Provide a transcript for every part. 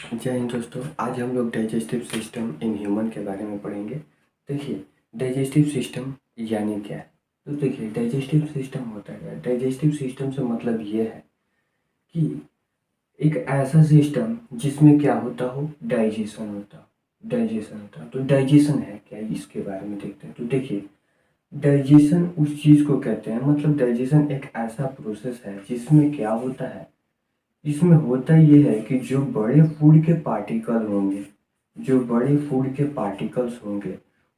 जय हिंद दोस्तों। आज हम लोग डाइजेस्टिव सिस्टम इन ह्यूमन के बारे में पढ़ेंगे। देखिए, डाइजेस्टिव सिस्टम यानी क्या है। तो देखिए, डाइजेस्टिव सिस्टम होता है, डाइजेस्टिव सिस्टम से मतलब ये है कि एक ऐसा सिस्टम जिसमें क्या होता हो, डाइजेशन होता। तो डाइजेशन है क्या, इसके बारे में देखते हैं। तो देखिए, डाइजेशन उस चीज़ को कहते हैं, मतलब डाइजेशन एक ऐसा प्रोसेस है जिसमें क्या होता है, इसमें होता ये है कि जो बड़े फूड के पार्टिकल होंगे,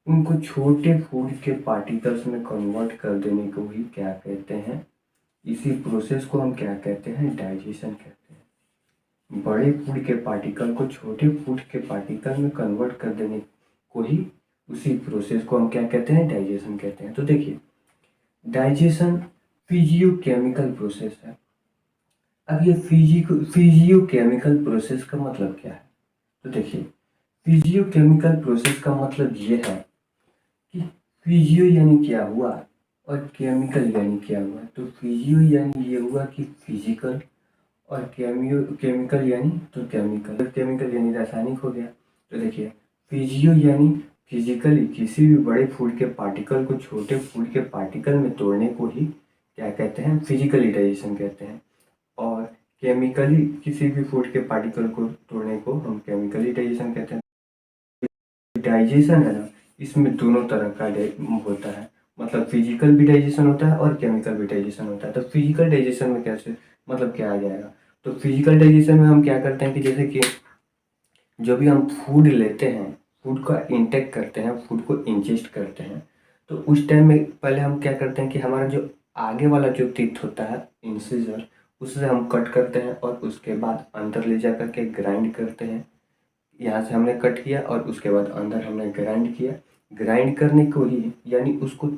उनको छोटे फूड के पार्टिकल्स में कन्वर्ट कर देने को ही क्या कहते हैं, इसी प्रोसेस को हम क्या कहते हैं, डाइजेशन कहते हैं। बड़े फूड के पार्टिकल को छोटे फूड के पार्टिकल में कन्वर्ट कर देने को ही, उसी प्रोसेस को हम क्या कहते हैं, डाइजेशन कहते हैं। तो देखिए, डाइजेशन फिजियोकेमिकल प्रोसेस है। अब ये फिजियोकेमिकल प्रोसेस का मतलब क्या है। तो देखिए, फिजियोकेमिकल प्रोसेस का मतलब ये है कि फिजियो यानी क्या हुआ और केमिकल यानी क्या हुआ। तो फिजियो यानी ये हुआ कि फिजिकल, और केमिकल यानी तो केमिकल यानी रासायनिक हो गया। तो देखिए, फिजियो यानी फिजिकली किसी भी बड़े फूड के पार्टिकल को छोटे फूड के पार्टिकल में तोड़ने को ही क्या कहते हैं, फिजिकली डाइजेशन कहते हैं। और केमिकली किसी भी फूड के पार्टिकल को तोड़ने को हम केमिकली डाइजेशन कहते हैं। डाइजेशन है ना, इसमें दोनों तरह का होता है, मतलब फिजिकल भी डाइजेशन होता है और केमिकल भी डाइजेशन होता है। तो फिजिकल डाइजेशन में कैसे, मतलब क्या आ जाएगा। तो फिजिकल डाइजेशन में हम क्या करते हैं कि जैसे कि जो भी हम फूड लेते हैं, फूड का इंटेक करते हैं, फूड को इंजेस्ट करते हैं, तो उस टाइम में पहले हम क्या करते हैं कि हमारा जो आगे वाला जो टीथ होता है, इंसिजर, उससे हम कट करते हैं और उसके बाद अंदर ले जा करके ग्राइंड करते हैं। यहाँ से हमने कट किया और उसके बाद अंदर हमने ग्राइंड किया। ग्राइंड करने को ही यानी उसको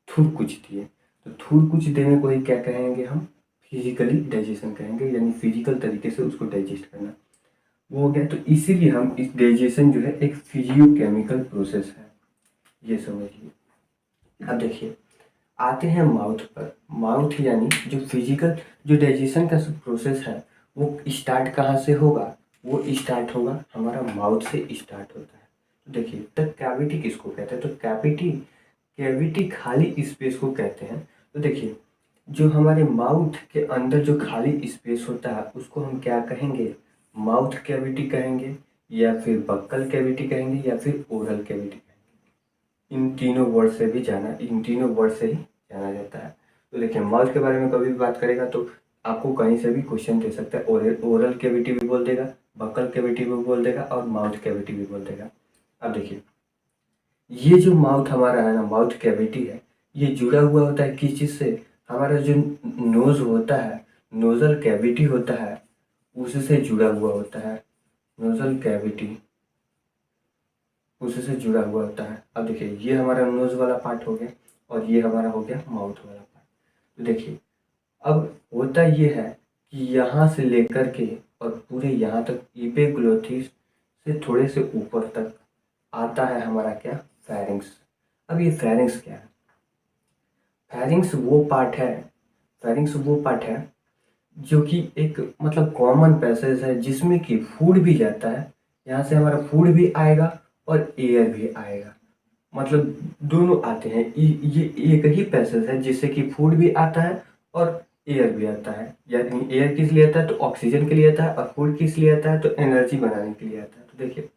थूर कुछ दिए। तो थूर कुछ देने को ही क्या कहेंगे हम, फिजिकली डाइजेशन कहेंगे, यानी फिजिकल तरीके से उसको डाइजेस्ट करना। वो हो गया। तो इसीलिए हम इस डाइजेशन जो है एक फिजियोकेमिकल प्रोसेस है, ये समझिए। अब देखिए, आते हैं माउथ पर। माउथ यानी जो फिजिकल, जो डाइजेशन का प्रोसेस है, वो स्टार्ट कहाँ से होगा, वो स्टार्ट होगा हमारा माउथ से स्टार्ट होता है। तो देखिए, तो कैविटी किसको कहते हैं, तो कैविटी कैविटी खाली स्पेस को कहते हैं। तो देखिए, जो हमारे माउथ के अंदर जो खाली स्पेस होता है उसको हम क्या कहेंगे, माउथ कैविटी कहेंगे, या फिर बक्कल कैविटी कहेंगे, या फिर ओरल कैविटी। इन तीनों वर्ड से ही जाना जाता है। तो देखिए, माउथ के बारे में कभी भी बात करेगा तो आपको कहीं से भी क्वेश्चन दे सकता है। ओरल कैविटी भी बोल देगा, बक्कल कैविटी भी बोल देगा और माउथ कैविटी भी बोल देगा। अब देखिए, ये जो माउथ हमारा है ना, माउथ कैविटी है, ये जुड़ा हुआ होता है किस चीज़ से, हमारा जो नोज होता है, नोजल कैविटी होता है, उससे जुड़ा हुआ होता है। नोजल कैविटी उससे जुड़ा हुआ होता है। अब देखिए, ये हमारा नोज वाला पार्ट हो गया और ये हमारा हो गया माउथ वाला पार्ट। तो देखिए, अब होता ये है कि यहाँ से लेकर के और पूरे यहाँ तक इपिग्लोटिस से थोड़े से ऊपर तक आता है हमारा क्या, फेरिंग्स। अब ये फेरिंग्स क्या है, फेरिंग्स वो पार्ट है, फेरिंग्स वो पार्ट है जो कि एक मतलब कॉमन पैसेज है जिसमें कि फूड भी जाता है। यहाँ से हमारा फूड भी आएगा और एयर भी आएगा, मतलब दोनों आते हैं। ये एक ही पैसेज है जिससे कि फूड भी आता है और एयर भी आता है। यानी एयर किस लिए आता है, तो ऑक्सीजन के लिए आता है, और फूड किस लिए आता है, तो एनर्जी बनाने के लिए आता है। तो देखिए,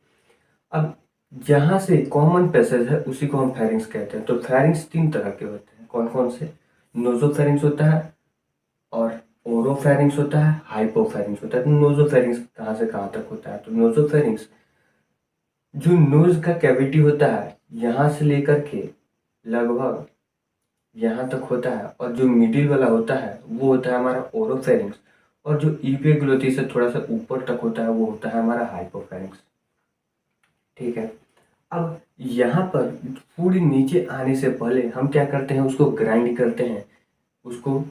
अब जहाँ से कॉमन पैसेज है उसी को हम फेरिंग्स कहते हैं। तो फेरिंग्स तीन तरह के होते हैं, कौन कौन से, नोजोफेरिंग्स होता है और ओरोफेरिंग्स होता है, हाइपोफेरिंग्स होता है। तो नोजोफेरिंग्स कहाँ से कहाँ तक होता है, तो नोजोफेरिंग्स जो नोज का कैविटी होता है यहाँ से लेकर के लगभग यहाँ तक होता है, और जो मिडिल वाला होता है वो होता है हमारा ओरोफेरिंग्स, और जो इपिग्लोटिस से थोड़ा सा ऊपर तक होता है वो होता है हमारा हाइपोफेरिंग्स। ठीक है। अब यहाँ पर फूड नीचे आने से पहले हम क्या करते हैं, उसको ग्राइंड करते हैं, उसको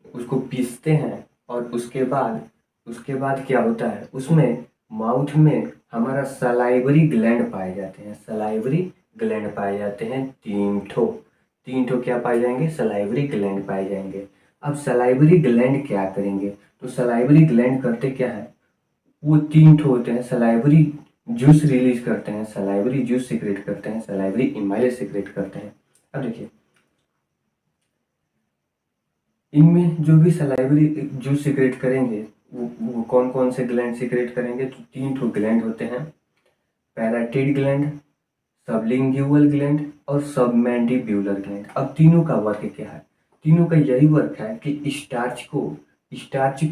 उसको पीसते हैं, और उसके बाद क्या होता है, उसमें माउथ में हमारा सलाइवरी ग्लैंड पाए जाते हैं। सलाइवरी ग्लैंड पाए जाते हैं तीन ठो क्या पाए जाएंगे, सलाइवरी ग्लैंड पाए जाएंगे। अब सलाइवरी ग्लैंड क्या करेंगे, तो सलाइवरी ग्लैंड करते क्या है, वो 3 ठो होते हैं। सलाइवरी जूस रिलीज करते हैं, सलाइवरी जूस सीक्रेट करते हैं, सलाइवरी इमाइलेज सीक्रेट करते हैं। अब देखिए इनमें जो भी सलाइवरी जूस सीक्रेट करेंगे वो कौन कौन से ग्लैंड सीक्रेट करेंगे, तो 3 ठो ग्लैंड होते हैं, पैराटिड ग्लैंड, सबलिंगुअल ग्लैंड और सबमैंडिब्यूलर ग्लैंड। अब तीनों का वर्क क्या है, तीनों का यही वर्क है कि स्टार्च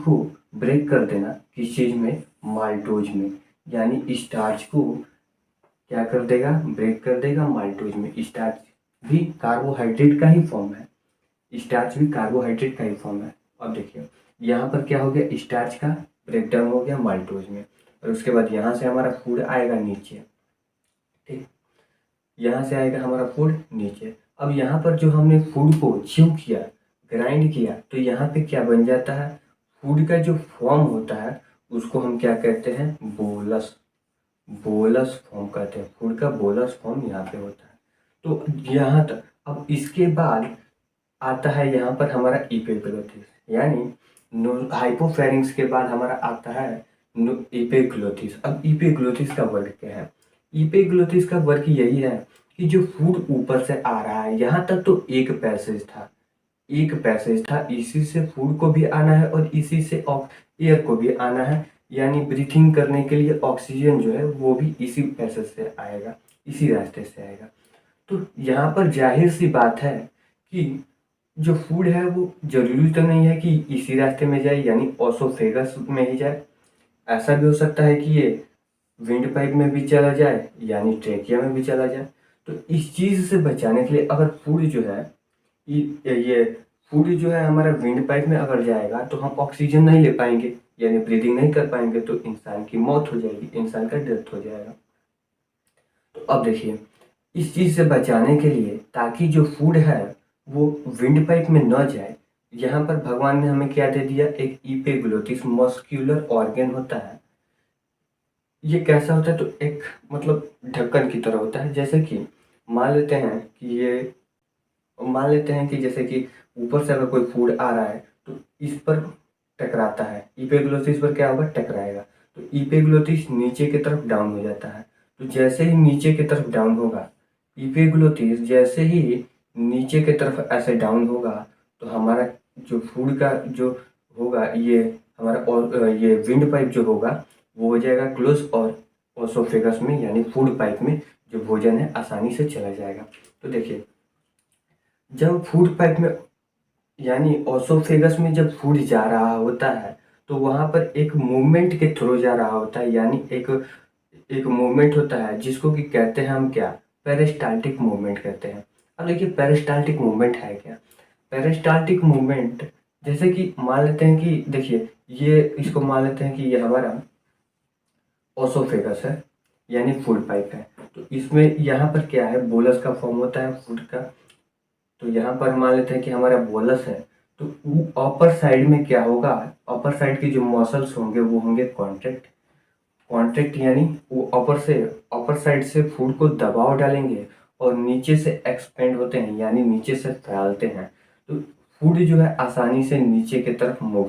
को ब्रेक कर देना, किस चीज में, माल्टोज में। यानी स्टार्च को क्या कर देगा, ब्रेक कर देगा माल्टोज में। स्टार्च भी कार्बोहाइड्रेट का ही फॉर्म है, स्टार्च भी कार्बोहाइड्रेट का ही फॉर्म है। अब देखिए यहाँ पर क्या हो गया, स्टार्च का ब्रेकडाउन हो गया माल्टोज में, और उसके बाद यहाँ से हमारा फूड आएगा नीचे। ठीक, यहाँ से आएगा हमारा फूड नीचे। अब यहाँ पर जो हमने फूड को च्यू किया, ग्राइंड किया, तो यहाँ पे क्या बन जाता है, फूड का जो फॉर्म होता है उसको हम क्या कहते हैं, बोलस। बोलस फॉर्म कहते हैं, फूड का बोलस फॉर्म यहाँ पे होता है। तो यहाँ तक। अब इसके बाद आता है यहाँ पर हमारा इपिग्लोटिस, यानी हाइपोफेरिंक्स के बाद हमारा आता है इपिग्लोटिस। अब इपिग्लोटिस का वर्क क्या है, इपिग्लोटिस का वर्क यही है कि जो फूड ऊपर से आ रहा है, यहाँ तक तो एक पैसेज था, इसी से फूड को भी आना है और इसी से एयर को भी आना है। यानी ब्रीथिंग करने के लिए ऑक्सीजन जो है वो भी इसी पैसेज से आएगा, इसी रास्ते से आएगा। तो यहाँ पर जाहिर सी बात है कि जो फूड है वो जरूरी तो नहीं है कि इसी रास्ते में जाए, यानी ओसोफेगस में ही जाए। ऐसा भी हो सकता है कि ये विंड पाइप में भी चला जाए, यानी ट्रेकिया में भी चला जाए। तो इस चीज़ से बचाने के लिए अगर फूड जो है ये फूड जो है हमारा विंड पाइप में अगर जाएगा तो हम ऑक्सीजन नहीं ले पाएंगे, यानी ब्रीदिंग नहीं कर पाएंगे, तो इंसान की मौत हो जाएगी, इंसान का डेथ हो जाएगा। तो अब देखिए इस चीज़ से बचाने के लिए, ताकि जो फूड है वो विंड पाइप में न जाए, यहाँ पर भगवान ने हमें क्या दे दिया, एक इपिग्लोटिस मस्क्यूलर ऑर्गन होता है। ये कैसा होता है, तो एक मतलब ढक्कन की तरह होता है। जैसे कि मान लेते हैं कि जैसे कि ऊपर से अगर कोई फूड आ रहा है तो इस पर टकराता है, इपिग्लोटिस पर क्या होगा, टकराएगा, तो इपिग्लोटिस नीचे की तरफ डाउन हो जाता है। तो जैसे ही नीचे की तरफ डाउन होगा, इपिग्लोटिस जैसे ही नीचे की तरफ ऐसे डाउन होगा, तो हमारा जो फूड का जो होगा, ये हमारा और ये विंड पाइप जो होगा वो हो जाएगा क्लोज, और ओसोफेगस में यानी फूड पाइप में जो भोजन है आसानी से चला जाएगा। तो देखिए जब फूड पाइप में यानी ओसोफेगस में जब फूड जा रहा होता है, तो वहाँ पर एक मूवमेंट के थ्रू जा रहा होता है, यानी एक एक मूवमेंट होता है जिसको कि कहते हैं हम क्या, पेरिस्टाल्टिक मूवमेंट कहते हैं। अब देखिए पेरिस्टाल्टिक मूवमेंट है क्या, पेरिस्टाल्टिक मूवमेंट जैसे कि मान लेते हैं कि देखिए ये इसको मान लेते हैं कि ये हमारा ओसोफेगस है, यानी फूड पाइप है। तो इसमें यहाँ पर क्या है, बोलस का फॉर्म होता है फूड का। तो यहाँ पर मान लेते हैं कि हमारा बोलस है, तो अपर साइड में क्या होगा, अपर साइड के जो मसल्स होंगे वो होंगे कॉन्ट्रैक्ट, यानी वो अपर साइड से फूड को दबाव डालेंगे और नीचे से एक्सपेंड होते हैं, यानी नीचे से फैलते हैं। तो फूड जो है आसानी से नीचे की तरफ मूव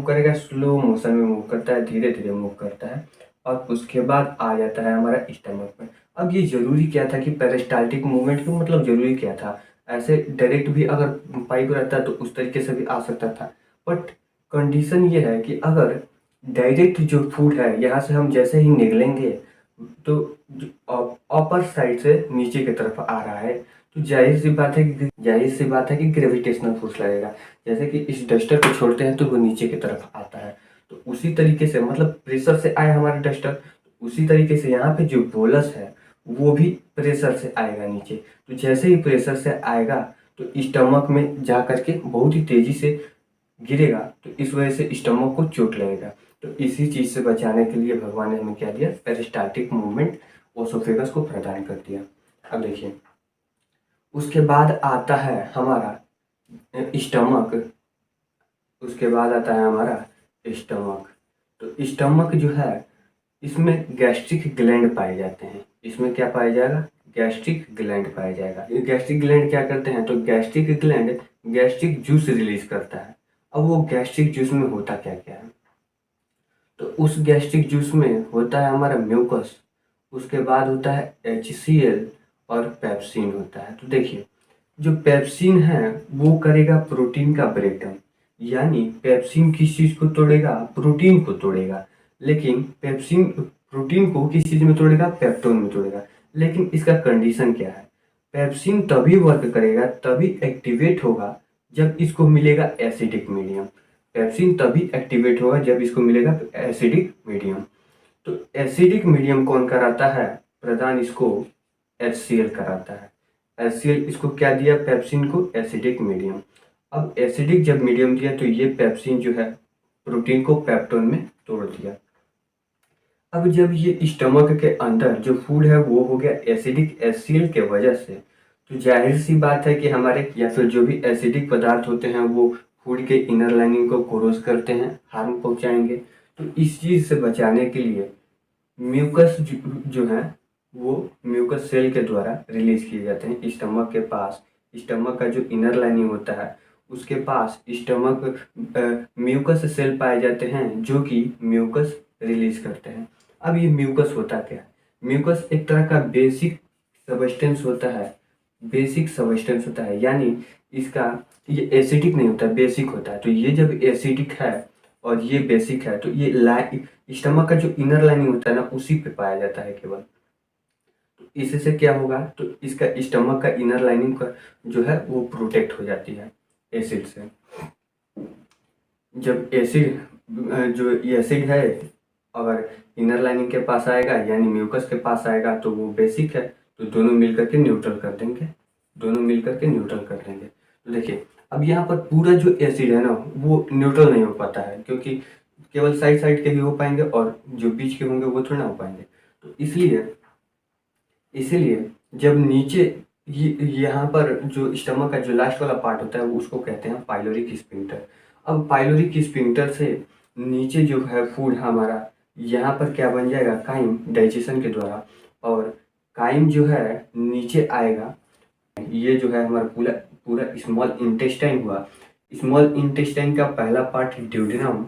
करेगा, स्लो मोशन में मूव करता है, धीरे धीरे मूव करता है, और उसके बाद आ जाता है हमारा स्टमक में। अब ये जरूरी क्या था कि पेरिस्टाल्टिक मूवमेंट का मतलब जरूरी क्या था, ऐसे डायरेक्ट भी अगर पाइप रहता तो उस तरीके से भी आ सकता था, बट कंडीशन ये है कि अगर डायरेक्ट जो फूड है यहाँ से हम जैसे ही निकलेंगे तो अपर साइड से नीचे की तरफ आ रहा है, तो जाहिर सी बात है कि ग्रेविटेशनल फोर्स लगेगा। जैसे कि इस डस्टर को छोड़ते हैं तो वो नीचे की तरफ आता है, तो उसी तरीके से मतलब प्रेशर से आया हमारा डस्टर, उसी तरीके से यहाँ पे जो बोलस है वो भी प्रेशर से आएगा नीचे। तो जैसे ही प्रेशर से आएगा तो स्टमक में जा करके बहुत ही तेजी से गिरेगा, तो इस वजह से स्टमक को चोट लगेगा। तो इसी चीज से बचाने के लिए भगवान ने हमें क्या दिया, पेरिस्टाल्टिक मूवमेंट ओसोफेगस को प्रदान कर दिया। अब देखिए उसके बाद आता है हमारा स्टमक, तो स्टमक जो है इसमें गैस्ट्रिक ग्लैंड पाए जाते हैं। इसमें क्या पाया जाएगा, गैस्ट्रिक ग्लैंड पाया जाएगा। गैस्ट्रिक ग्लैंड क्या करते हैं, तो gastric gland gastric juice release करता है। अब वो गैस्ट्रिक जूस में होता क्या क्या है, उस गैस्ट्रिक जूस में होता है हमारा म्यूकस, उसके बाद होता है HCl और पेप्सिन होता है। तो देखिए जो पेप्सिन है वो करेगा प्रोटीन का ब्रेकडाउन, यानी पेप्सिन किस चीज़ को तोड़ेगा, प्रोटीन को तोड़ेगा। लेकिन पेप्सिन प्रोटीन को किस चीज़ में तोड़ेगा, पेप्टोन में तोड़ेगा। लेकिन इसका कंडीशन क्या है, पेप्सिन तभी वर्क करेगा, तभी एक्टिवेट होगा जब इसको मिलेगा एसिडिक मीडियम। पेप्सिन तभी एक्टिवेट होगा जब इसको मिलेगा एसिडिक मीडियम। तो एसिडिक मीडियम कौन कराता है प्रदान, इसको HCl कराता है। HCl इसको क्या दिया, पेप्सिन को एसिडिक मीडियम। अब एसिडिक जब मीडियम दिया तो ये पेप्सिन जो है प्रोटीन को पेप्टोन में तोड़ दिया। अब जब ये स्टमक के अंदर जो फूड है वो हो गया एसिडिक HCl के वजह से, तो जाहिर सी बात है कि हमारे या फिर जो भी एसिडिक पदार्थ होते हैं वो फूड के इनर लाइनिंग को क्रोस करते हैं, हार्म पहुंचाएंगे। तो इस चीज़ से बचाने के लिए म्यूकस जो है वो म्यूकस सेल के द्वारा रिलीज किए जाते हैं स्टमक के पास। स्टमक का जो इनर लाइनिंग होता है उसके पास स्टमक म्यूकस सेल पाए जाते हैं जो कि म्यूकस रिलीज करते हैं। अब ये म्यूकस होता क्या है, म्यूकस एक तरह का बेसिक सबस्टेंस होता है, बेसिक सबस्टेंस होता है, यानी इसका ये एसिडिक नहीं होता, बेसिक होता है। तो ये जब एसिडिक है और ये बेसिक है तो ये स्टमक का जो इनर लाइनिंग होता है ना उसी पे पाया जाता है केवल। तो इससे क्या होगा, तो इसका स्टमक का इनर लाइनिंग का जो है वो प्रोटेक्ट हो जाती है एसिड से। जब एसिड जो एसिड है अगर इनर लाइनिंग के पास आएगा यानी म्यूकस के पास आएगा तो वो बेसिक है, तो दोनों मिलकर के न्यूट्रल कर देंगे, दोनों मिलकर के न्यूट्रल कर देंगे। तो देखिए अब यहाँ पर पूरा जो एसिड है ना वो न्यूट्रल नहीं हो पाता है, क्योंकि केवल साइड साइड के ही हो पाएंगे और जो बीच के होंगे वो थोड़ा ना हो पाएंगे। तो इसीलिए जब नीचे यहाँ पर जो स्टमक का जो लास्ट वाला पार्ट होता है वो उसको कहते हैं पाइलोरिक स्फिंक्टर। अब पाइलोरिक स्फिंक्टर से नीचे जो है फूड हमारा यहाँ पर क्या बन जाएगा, काइम, डाइजेशन के द्वारा। और काइम जो है नीचे आएगा, ये जो है हमारा पूरा पूरा स्मॉल इंटेस्टाइन हुआ। स्मॉल इंटेस्टाइन का पहला पार्ट ड्यूडेनम,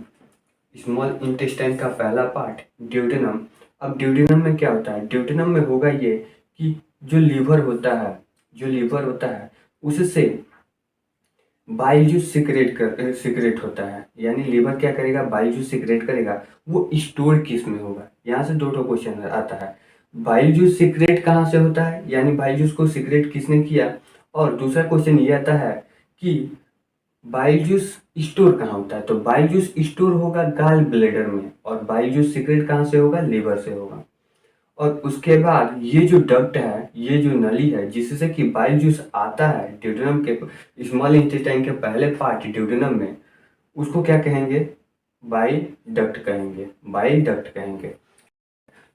स्मॉल इंटेस्टाइन का पहला पार्ट ड्यूडेनम। अब ड्यूडेनम में क्या होता है, ड्यूडेनम में होगा ये कि जो लीवर होता है उससे बाइल जूस सिक्रेट होता है, यानी लीवर क्या करेगा, बाइल जूस सिक्रेट करेगा। वो स्टोर किस में होगा, यहाँ से दो क्वेश्चन आता है। बाइल जूस सिक्रेट कहाँ से होता है, यानी बाइल जूस को सिक्रेट किसने किया। और दूसरा क्वेश्चन ये आता है कि बाइल जूस स्टोर कहाँ होता है, तो बाइल जूस स्टोर होगा गाल ब्लेडर में, और बाइल जूस सिक्रेट कहाँ से होगा, लीवर से होगा। और उसके बाद ये जो डक्ट है, ये जो नली है जिससे कि बाइल जूस आता है ड्यूडेनम के स्मॉल इंटेस्टाइन के पहले पार्ट ड्यूडेनम में, उसको क्या कहेंगे, बाइल डक्ट कहेंगे, बाइल डक्ट कहेंगे।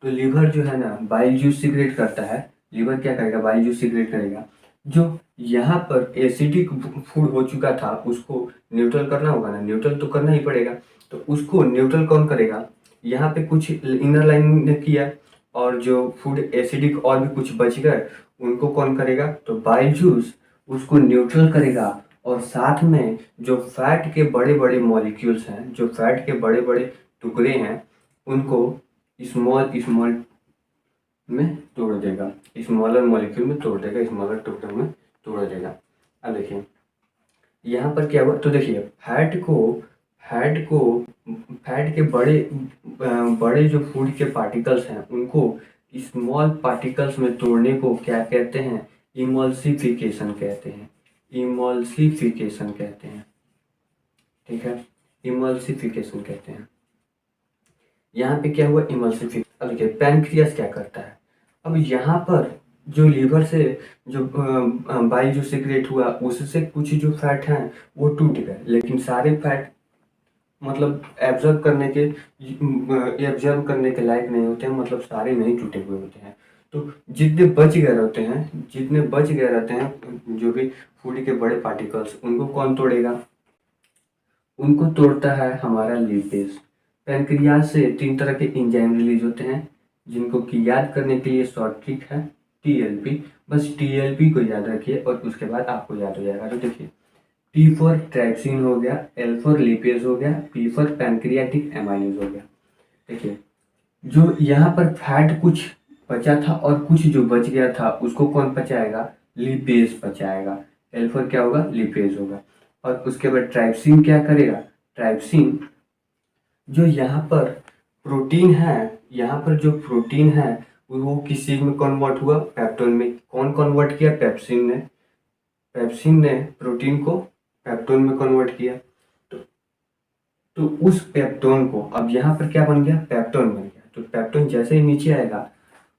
तो लीवर जो है ना बाइल जूस सिक्रेट करता है, लीवर क्या करेगा, बाइल जूस सिक्रेट करेगा। जो यहाँ पर एसिडिक फूड हो चुका था उसको न्यूट्रल करना होगा ना, न्यूट्रल तो करना ही पड़ेगा। तो उसको न्यूट्रल कौन करेगा, यहाँ पे कुछ इनर लाइन ने किया और जो फूड एसिडिक और भी कुछ बच गए उनको कौन करेगा, तो बाइल जूस उसको न्यूट्रल करेगा। और साथ में जो फैट के बड़े बड़े मॉलिक्यूल्स हैं, जो फैट के बड़े बड़े टुकड़े हैं उनको स्मॉल में तोड़ देगा, स्मॉलर मॉलिक्यूल में तोड़ देगा, स्मॉलर टुकड़े में तोड़ देगा। अब देखिए यहाँ पर क्या हुआ, तो देखिए फैट के बड़े जो फूड के पार्टिकल्स हैं उनको स्मॉल पार्टिकल्स में तोड़ने को क्या कहते हैं, इमल्सिफिकेशन कहते हैं, इमल्सिफिकेशन कहते हैं। ठीक है, इमल्सिफिकेशन कहते हैं। यहाँ पे क्या हुआ, इमल्सिफिकेशन। अब देखिए पैनक्रियास क्या करता है, अब यहाँ पर जो लीवर से जो बाइल जो सिक्रेट हुआ उससे कुछ जो फैट हैं वो टूट गए, लेकिन सारे फैट मतलब एब्जर्व करने के लायक नहीं होते हैं, मतलब सारे नहीं टूटे हुए होते हैं। तो जितने बच गए रहते हैं जो भी फूड के बड़े पार्टिकल्स, उनको कौन तोड़ेगा, उनको तोड़ता है हमारा लिपेज। पैनक्रियाज से 3 तरह के एंजाइम रिलीज होते हैं जिनको कि याद करने के लिए शॉर्ट ट्रिक है TLP। बस TLP को याद रखिए और उसके बाद आपको याद हो जाएगा। तो देखिए T फॉर ट्राइप्सिन हो गया, L फॉर लिपेज हो गया, P फॉर पैनक्रियाटिक एमाइलेज हो गया। देखिए, जो यहाँ पर फैट कुछ बचा था और कुछ जो बच गया था उसको कौन पचाएगा? लिपेज पचाएगा। एल्फर क्या होगा? लिपेज होगा। और उसके बाद ट्राइप्सिन क्या करेगा? ट्राइप्सिन जो यहाँ पर प्रोटीन है, यहाँ पर जो प्रोटीन है वो किस चीज में कन्वर्ट हुआ? पेप्टोन में। कौन कन्वर्ट किया? पेप्सिन ने। पेप्सिन ने प्रोटीन को पेप्टोन में कन्वर्ट किया। तो उस पेप्टोन को अब यहाँ पर क्या बन गया? पेप्टोन बन गया। तो पेप्टोन जैसे ही नीचे आएगा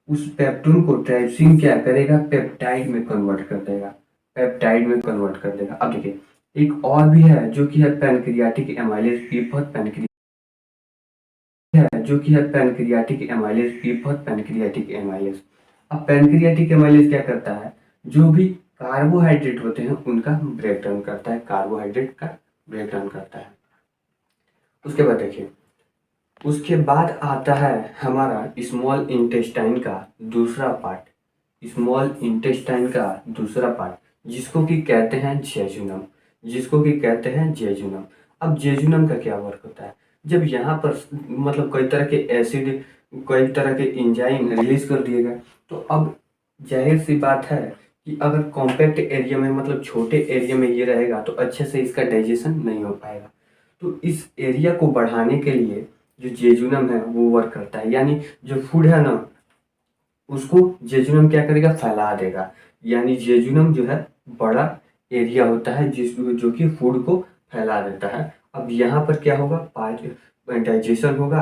उस पेप्टोन को ट्राइप्सिन क्या करेगा? पेप्टाइड में कन्वर्ट कर देगा। पेप्टाइड में कन्वर्ट कर देगा। अब देखिए, एक और भी है जो कि है पैनक्रियाटिक एमाइलेज, पीपथ पैनक्रिया है जो कि है पैनक्रियाटिक एमाइलेज, पीपथ पैनक्रियाटिक एमाइलेज। अब पैनक्रियाटिक एमाइलेज क्या करता है? जो भी कार्बोहाइड्रेट होते हैं उनका ब्रेक डाउन करता है, कार्बोहाइड्रेट का ब्रेक डाउन करता है। उसके बाद देखिए, उसके बाद आता है हमारा स्मॉल इंटेस्टाइन का दूसरा पार्ट। स्मॉल इंटेस्टाइन का दूसरा पार्ट जिसको कि कहते हैं जेजुनम, जिसको कि कहते हैं जेजुनम। अब जेजुनम का क्या वर्क होता है? जब यहाँ पर मतलब कई तरह के एसिड, कई तरह के एंजाइम रिलीज कर दिए गए, तो अब जाहिर सी बात है कि अगर कॉम्पैक्ट एरिया में मतलब छोटे एरिया में ये रहेगा तो अच्छे से इसका डाइजेशन नहीं हो पाएगा। तो इस एरिया को बढ़ाने के लिए जो जेजुनम है वो वर्क करता है, यानी जो फूड है ना उसको जेजुनम क्या करेगा? फैला देगा। यानी जेजुनम जो है बड़ा एरिया होता है जो कि फूड को फैला देता है। अब यहाँ पर क्या होगा? डाइजेशन होगा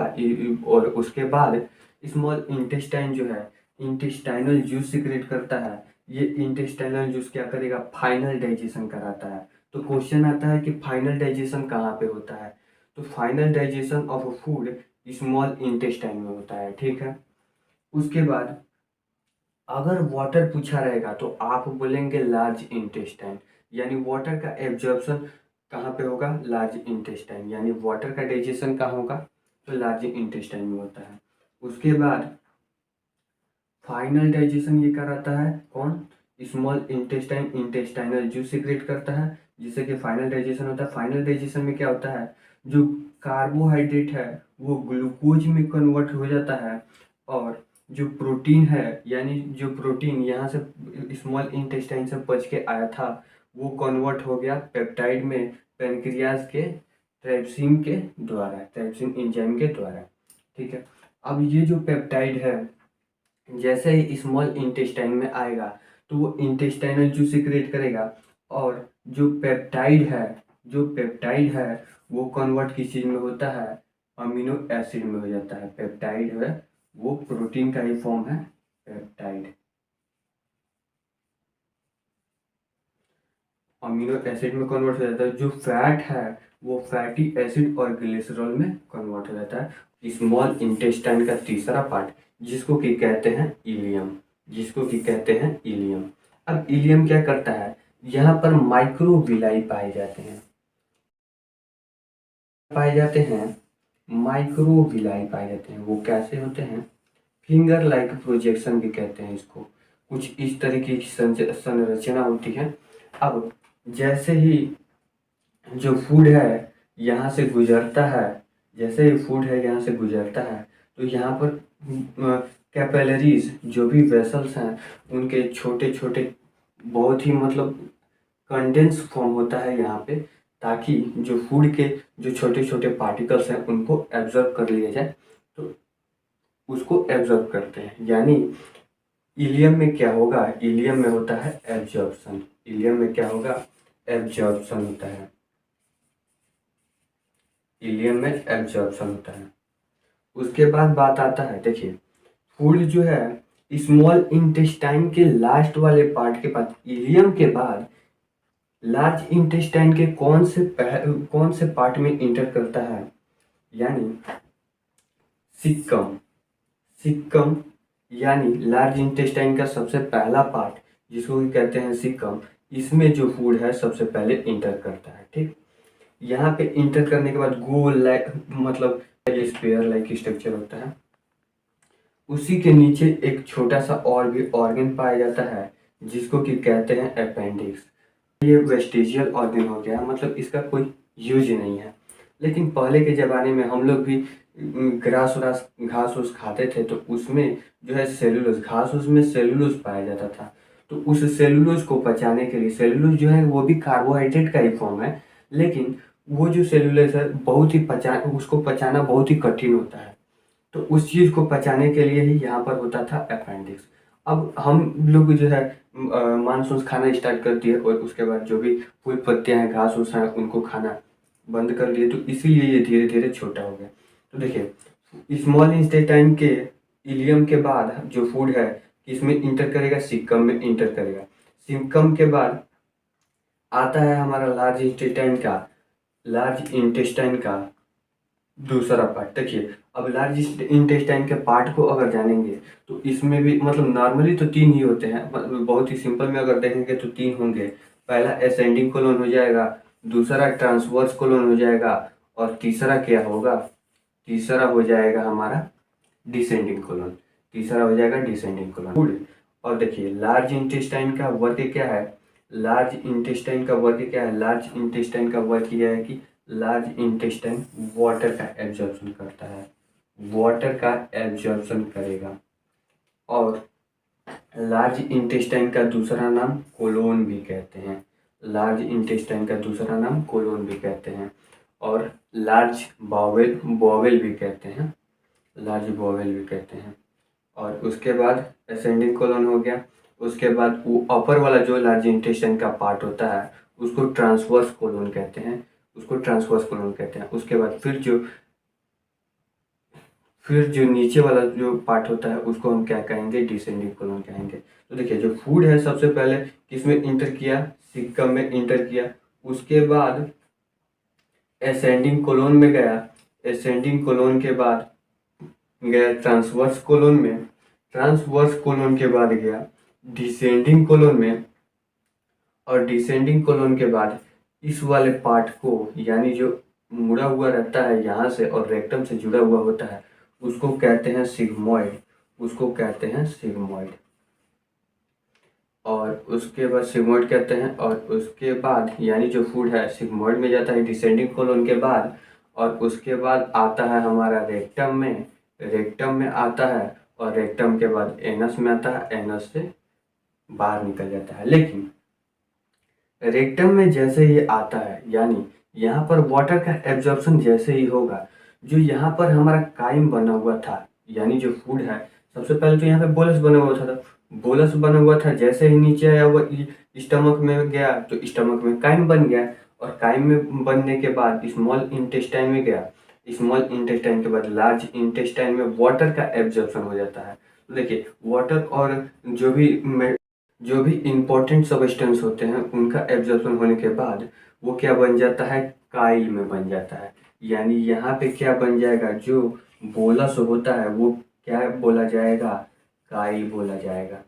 और उसके बाद स्मॉल इंटेस्टाइन जो है इंटेस्टाइनल जूस सिक्रेट करता है। ये इंटेस्टाइनल जूस क्या करेगा? फाइनल डाइजेशन कराता है। तो क्वेश्चन आता है कि फाइनल डाइजेशन कहाँ पे होता है? तो final digestion of food small intestine में होता है। ठीक है। उसके बाद अगर वाटर पूछा रहेगा तो आप बोलेंगे लार्ज इंटेस्टाइन, यानी वाटर का एब्जॉर्प्शन कहाँ पे होगा? Large intestine. यानी वाटर का डाइजेशन कहाँ होगा? तो लार्ज इंटेस्टाइन में होता है। उसके बाद फाइनल डाइजेशन ये कराता है कौन? Small intestine intestinal juice secrete करता है जिससे कि फाइनल डाइजेशन होता है। फाइनल डाइजेशन में क्या होता है? जो कार्बोहाइड्रेट है वो ग्लूकोज में कन्वर्ट हो जाता है और जो प्रोटीन है, यानी जो प्रोटीन यहाँ से स्मॉल इंटेस्टाइन से पच के आया था वो कन्वर्ट हो गया पेप्टाइड में पेनक्रियाज के ट्राइप्सिन के द्वारा, ट्राइप्सिन एंजाइम के द्वारा। ठीक है। अब ये जो पेप्टाइड है जैसे ही स्मॉल इंटेस्टाइन में आएगा तो वो इंटेस्टाइनल जूस सिक्रेट करेगा और जो पेप्टाइड है, जो पेप्टाइड है वो कन्वर्ट किस चीज में होता है? अमीनो एसिड में हो जाता है। पेप्टाइड है वो प्रोटीन का ही फॉर्म है पेप्टाइड, अमीनो एसिड में कन्वर्ट हो जाता है। जो फैट है वो फैटी एसिड और ग्लिसरॉल में कन्वर्ट हो जाता है। स्मॉल इंटेस्टाइन का तीसरा पार्ट जिसको कि कहते हैं इलियम, जिसको कि कहते हैं इलियम। अब इलियम क्या करता है? यहाँ पर माइक्रोविलाई पाए जाते हैं, पाए जाते हैं माइक्रोविलाई पाए जाते हैं। वो कैसे होते हैं? फिंगर लाइक प्रोजेक्शन भी कहते हैं इसको। कुछ इस तरीके की संरचना होती है। अब जैसे ही जो फूड है यहाँ से गुजरता है, जैसे ही फूड है यहाँ से गुजरता है तो यहाँ पर कैपिलरीज जो भी वेसल्स हैं उनके छोटे छोटे बहुत ही मतलब कंडेंस फॉर्म होता है यहाँ पे, ताकि जो फूड के जो छोटे छोटे पार्टिकल्स हैं उनको एब्जॉर्ब कर लिया जाए। तो उसको एब्जॉर्ब करते हैं। यानी इलियम में क्या होगा? इलियम में होता है एब्जॉर्प्शन। इलियम में क्या होगा? एब्जॉर्प्शन होता है। इलियम में एब्जॉर्प्शन होता है। उसके बाद बात आता है, देखिए फूड जो है स्मॉल इंटेस्टाइन के लास्ट वाले पार्ट के बाद, इलियम के बाद लार्ज इंटेस्टाइन के कौन से पार्ट में इंटर करता है? यानी सिक्कम, सिक्कम यानी लार्ज इंटेस्टाइन का सबसे पहला पार्ट जिसको भी कहते हैं सिक्कम, इसमें जो फूड है सबसे पहले इंटर करता है। ठीक। यहाँ पे इंटर करने के बाद गोल लाइक मतलब स्पेयर लाइक स्ट्रक्चर होता है। उसी के नीचे एक छोटा सा और भी ऑर्गन पाया जाता है जिसको कि कहते हैं अपेंडिक्स। ये वेस्टिजियल ऑर्गन हो गया, मतलब इसका कोई यूज नहीं है। लेकिन पहले के ज़माने में हम लोग भी ग्रास व्रास घास उस खाते थे तो उसमें जो है सेलुलोज, घास उसमें सेलुलोज पाया जाता था। तो उस सेलुलोज को पचाने के लिए, सेलुलोज जो है वो भी कार्बोहाइड्रेट का ही फॉर्म है, लेकिन वो जो सेलुलोज है बहुत ही उसको पचाना बहुत ही कठिन होता है। तो उस चीज़ को पचाने के लिए ही यहाँ पर होता था अपेंडिक्स। अब हम लोग जो है मांस वांस खाना स्टार्ट कर दिए और उसके बाद जो भी फूल पत्तियाँ हैं, घास फूस हैं, उनको खाना बंद कर दिए, तो इसीलिए ये धीरे धीरे छोटा हो गया। तो देखिए स्मॉल इंटेस्टाइन के इलियम के बाद जो फूड है किसमें इंटर करेगा, सीकम में इंटर करेगा। सीकम के बाद आता है हमारा लार्ज इंटेस्टाइन का दूसरा पार्ट। देखिए अब लार्ज इंटेस्टाइन के पार्ट को अगर जानेंगे तो इसमें भी मतलब नॉर्मली तो तीन ही होते हैं, बहुत ही सिंपल में अगर देखेंगे तो तीन होंगे। पहला असेंडिंग कोलन हो जाएगा, दूसरा ट्रांसवर्स कोलन हो जाएगा, और तीसरा क्या होगा, तीसरा हो जाएगा हमारा डिसेंडिंग कोलन। तीसरा हो जाएगा डिसेंडिंग कोलन फूड। और देखिए लार्ज इंटेस्टाइन का वर्क क्या है, लार्ज इंटेस्टाइन का वर्क क्या है, लार्ज इंटेस्टाइन का वर्क यह है कि लार्ज इंटेस्टाइन वाटर का एब्जॉर्प्शन करता है, वाटर का एब्जॉर्प्शन करेगा। और लार्ज इंटेस्टाइन का दूसरा नाम कोलोन भी कहते हैं, लार्ज इंटेस्टाइन का दूसरा नाम कोलोन भी कहते हैं, और लार्ज बावेल बॉवेल भी कहते हैं, लार्ज बॉवेल भी कहते हैं। और उसके बाद असेंडिंग कोलन हो गया। उसके बाद वो अपर वाला जो लार्ज इंटेस्टाइन का पार्ट होता है उसको ट्रांसवर्स कोलन कहते हैं, उसको ट्रांसवर्स कोलन कहते हैं। उसके बाद फिर जो नीचे वाला जो पार्ट होता है उसको हम क्या कहेंगे, डिसेंडिंग कोलन कहेंगे। तो देखिए जो फूड है सबसे पहले किसमें इंटर किया, सिक्कम में इंटर किया। उसके बाद असेंडिंग कोलन में गया, असेंडिंग कोलन के बाद गया ट्रांसवर्स कोलन में, ट्रांसवर्स कोलन के बाद गया डिसेंडिंग कोलन में, और डिसेंडिंग कोलन के बाद इस वाले पार्ट को यानी जो मुड़ा हुआ रहता है यहाँ से और रेक्टम से जुड़ा हुआ होता है उसको कहते हैं सिग्मोइड, उसको कहते हैं सिग्मोइड। और उसके बाद सिग्मोइड कहते हैं। और उसके बाद यानी जो फूड है सिग्मोइड में जाता है डिसेंडिंग कोलन के बाद, और उसके बाद आता है हमारा रेक्टम में, रेक्टम में आता है, और रेक्टम के बाद एनस में आता है, एनस से बाहर निकल जाता है। लेकिन रेक्टम में जैसे ही आता है यानी यहाँ पर वाटर का एब्जॉर्प्शन जैसे ही होगा, जो यहाँ पर हमारा काइम बना हुआ था यानी जो फूड है, सबसे पहले तो यहाँ पे बोलस बना हुआ था, बोलस बना हुआ था, जैसे ही नीचे आया वो स्टमक में गया तो स्टमक में काइम बन गया, और काइम में बनने के बाद स्मॉल इंटेस्टाइन में गया, स्मॉल इंटेस्टाइन के बाद लार्ज इंटेस्टाइन में वाटर का एब्जॉर्प्शन हो जाता है। तो देखिए वाटर और जो भी इम्पोर्टेंट सबस्टेंस होते हैं उनका एब्जॉर्प्शन होने के बाद वो क्या बन जाता है, काइल में बन जाता है। यानी यहाँ पे क्या बन जाएगा, जो बोलस होता है वो क्या बोला जाएगा, काइल बोला जाएगा।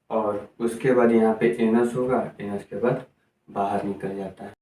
और उसके बाद यहाँ पे एनस होगा, एनस के बाद बाहर निकल जाता है।